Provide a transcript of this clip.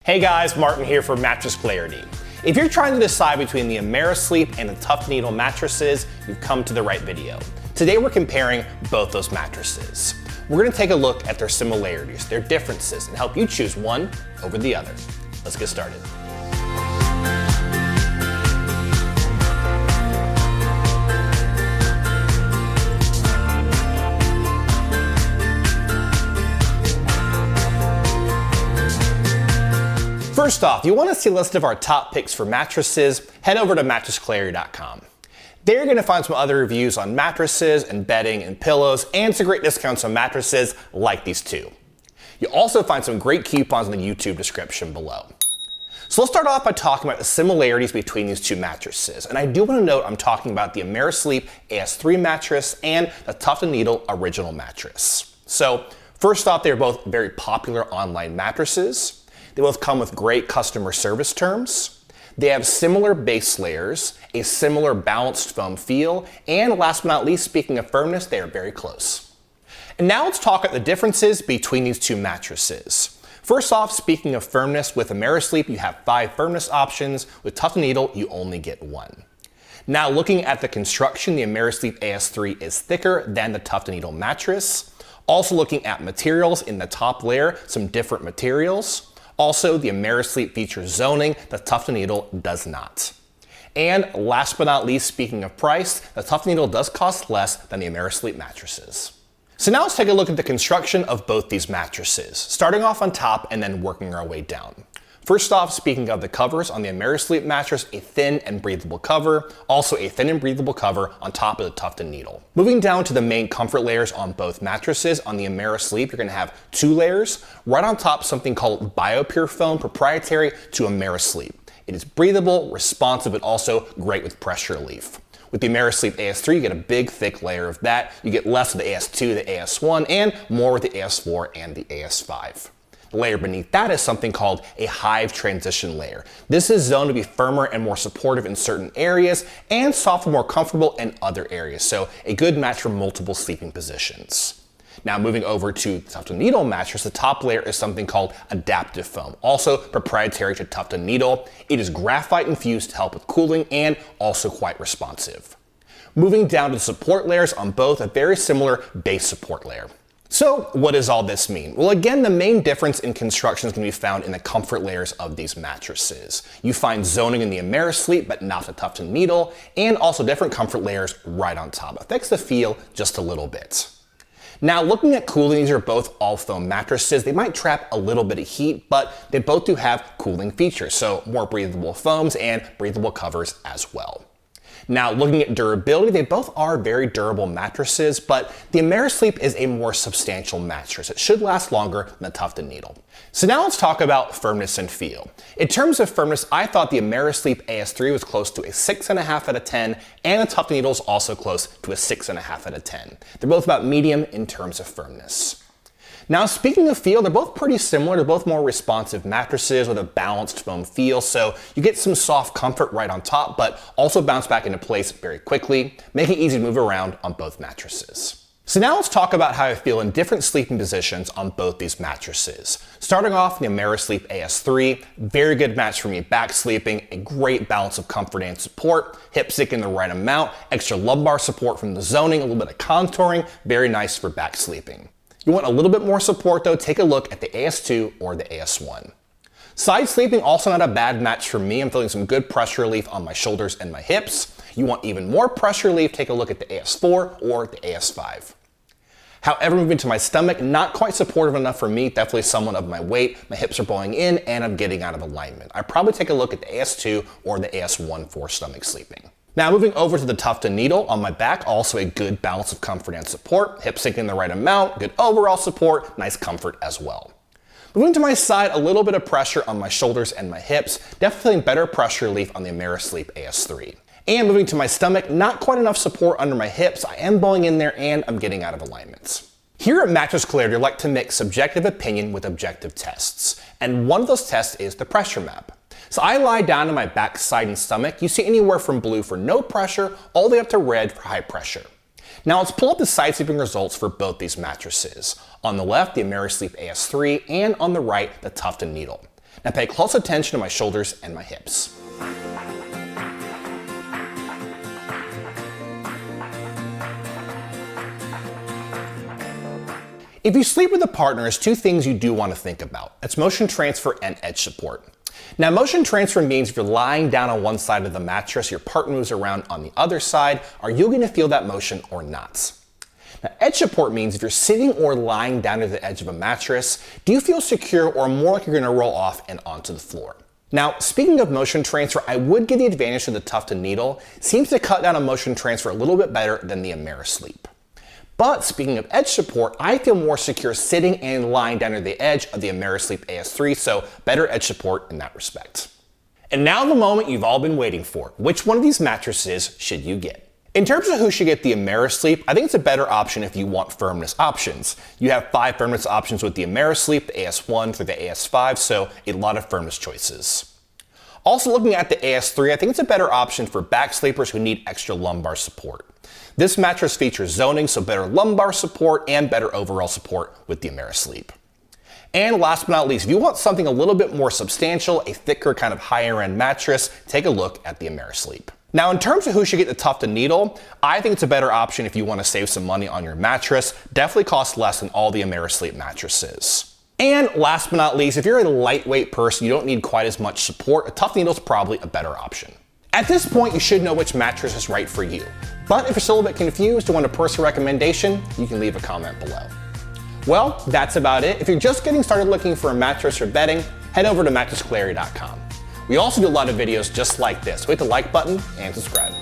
Hey guys, Martin here for Mattress Clarity. If you're trying to decide between the Amerisleep and the Tuft Needle mattresses, you've come to the right video. Today we're comparing both those mattresses. We're going to take a look at their similarities, their differences, and help you choose one over the other. Let's get started. First off, you want to see a list of our top picks for mattresses, head over to mattressclarity.com. There you're going to find some other reviews on mattresses and bedding and pillows and some great discounts on mattresses like these two. You'll also find some great coupons in the YouTube description below. So let's start off by talking about the similarities between these two mattresses. And I do want to note I'm talking about the Amerisleep AS3 mattress and the Tuft Needle original mattress. So first off, they're both very popular online mattresses. They both come with great customer service terms. They have similar base layers, a similar balanced foam feel, and last but not least, speaking of firmness, they are very close. And now let's talk about the differences between these two mattresses. First off, speaking of firmness, with Amerisleep you have 5 firmness options. With Tuft Needle, you only get 1. Now looking at the construction, the Amerisleep AS3 is thicker than the Tuft Needle mattress. Also looking at materials, in the top layer, some different materials. Also, the Amerisleep features zoning, the Tuft Needle does not. And last but not least, speaking of price, the Tuft Needle does cost less than the Amerisleep mattresses. So now let's take a look at the construction of both these mattresses, starting off on top and then working our way down. First off, speaking of the covers, on the Amerisleep mattress, a thin and breathable cover, also a thin and breathable cover on top of the Tuft Needle. Moving down to the main comfort layers on both mattresses, on the Amerisleep, you're going to have 2 layers. Right on top, something called BioPure foam, proprietary to Amerisleep. It is breathable, responsive, but also great with pressure relief. With the Amerisleep AS3, you get a big, thick layer of that. You get less of the AS2, the AS1, and more with the AS4 and the AS5. The layer beneath that is something called a hive transition layer. This is zoned to be firmer and more supportive in certain areas and soft and more comfortable in other areas. So a good match for multiple sleeping positions. Now moving over to the Tuft Needle mattress, the top layer is something called adaptive foam, also proprietary to Tuft Needle. It is graphite infused to help with cooling and also quite responsive. Moving down to the support layers on both, a very similar base support layer. So what does all this mean? Well, again, the main difference in construction is going to be found in the comfort layers of these mattresses. You find zoning in the Amerisleep, but not the Tuft Needle, and also different comfort layers right on top. It affects the feel just a little bit. Now, looking at cooling, these are both all foam mattresses. They might trap a little bit of heat, but they both do have cooling features, so more breathable foams and breathable covers as well. Now, looking at durability, they both are very durable mattresses, but the Amerisleep is a more substantial mattress. It should last longer than the Tuft Needle. So now let's talk about firmness and feel. In terms of firmness, I thought the Amerisleep AS3 was close to a 6.5 out of 10, and the Tuft Needle is also close to a 6.5 out of 10. They're both about medium in terms of firmness. Now, speaking of feel, they're both pretty similar. They're both more responsive mattresses with a balanced foam feel, so you get some soft comfort right on top, but also bounce back into place very quickly, making it easy to move around on both mattresses. So now let's talk about how I feel in different sleeping positions on both these mattresses. Starting off, the Amerisleep AS3, very good match for me back sleeping, a great balance of comfort and support, hip stick in the right amount, extra lumbar support from the zoning, a little bit of contouring, very nice for back sleeping. You want a little bit more support though, take a look at the AS2 or the AS1. Side sleeping, also not a bad match for me. I'm feeling some good pressure relief on my shoulders and my hips. You want even more pressure relief, take a look at the AS4 or the AS5. However, moving to my stomach, not quite supportive enough for me, definitely somewhat of my weight. My hips are bowing in and I'm getting out of alignment. I'd probably take a look at the AS2 or the AS1 for stomach sleeping. Now moving over to the Tuft Needle on my back, also a good balance of comfort and support, hip sink in the right amount, good overall support, nice comfort as well. Moving to my side, a little bit of pressure on my shoulders and my hips, definitely feeling better pressure relief on the Amerisleep AS3. And moving to my stomach, not quite enough support under my hips, I am bowing in there and I'm getting out of alignments. Here at Mattress Clarity, I like to mix subjective opinion with objective tests, and one of those tests is the pressure map. So I lie down on my back, side, and stomach. You see anywhere from blue for no pressure, all the way up to red for high pressure. Now let's pull up the side sleeping results for both these mattresses. On the left, the Amerisleep AS3, and on the right, the Tuft Needle. and pay close attention to my shoulders and my hips. If you sleep with a partner, there's two things you do want to think about. It's motion transfer and edge support. Now, motion transfer means if you're lying down on one side of the mattress, your partner moves around on the other side, are you going to feel that motion or not? Now, edge support means if you're sitting or lying down to the edge of a mattress, do you feel secure or more like you're going to roll off and onto the floor? Now, speaking of motion transfer, I would give the advantage to the Tuft Needle. It seems to cut down on motion transfer a little bit better than the Amerisleep. But speaking of edge support, I feel more secure sitting and lying down to the edge of the Amerisleep AS3, so better edge support in that respect. And now the moment you've all been waiting for. Which one of these mattresses should you get? In terms of who should get the Amerisleep, I think it's a better option if you want firmness options. You have 5 firmness options with the Amerisleep, the AS1 through the AS5, so a lot of firmness choices. Also looking at the AS3, I think it's a better option for back sleepers who need extra lumbar support. This mattress features zoning, so better lumbar support and better overall support with the Amerisleep. And last but not least, if you want something a little bit more substantial, a thicker kind of higher end mattress, take a look at the Amerisleep. Now, in terms of who should get the Tuft Needle, I think it's a better option if you want to save some money on your mattress. Definitely costs less than all the Amerisleep mattresses. And last but not least, if you're a lightweight person, you don't need quite as much support, a Tuft Needle is probably a better option. At this point, you should know which mattress is right for you. But if you're still a bit confused or want a personal recommendation, you can leave a comment below. Well, that's about it. If you're just getting started looking for a mattress or bedding, head over to mattressclarity.com. We also do a lot of videos just like this. Hit the like button and subscribe.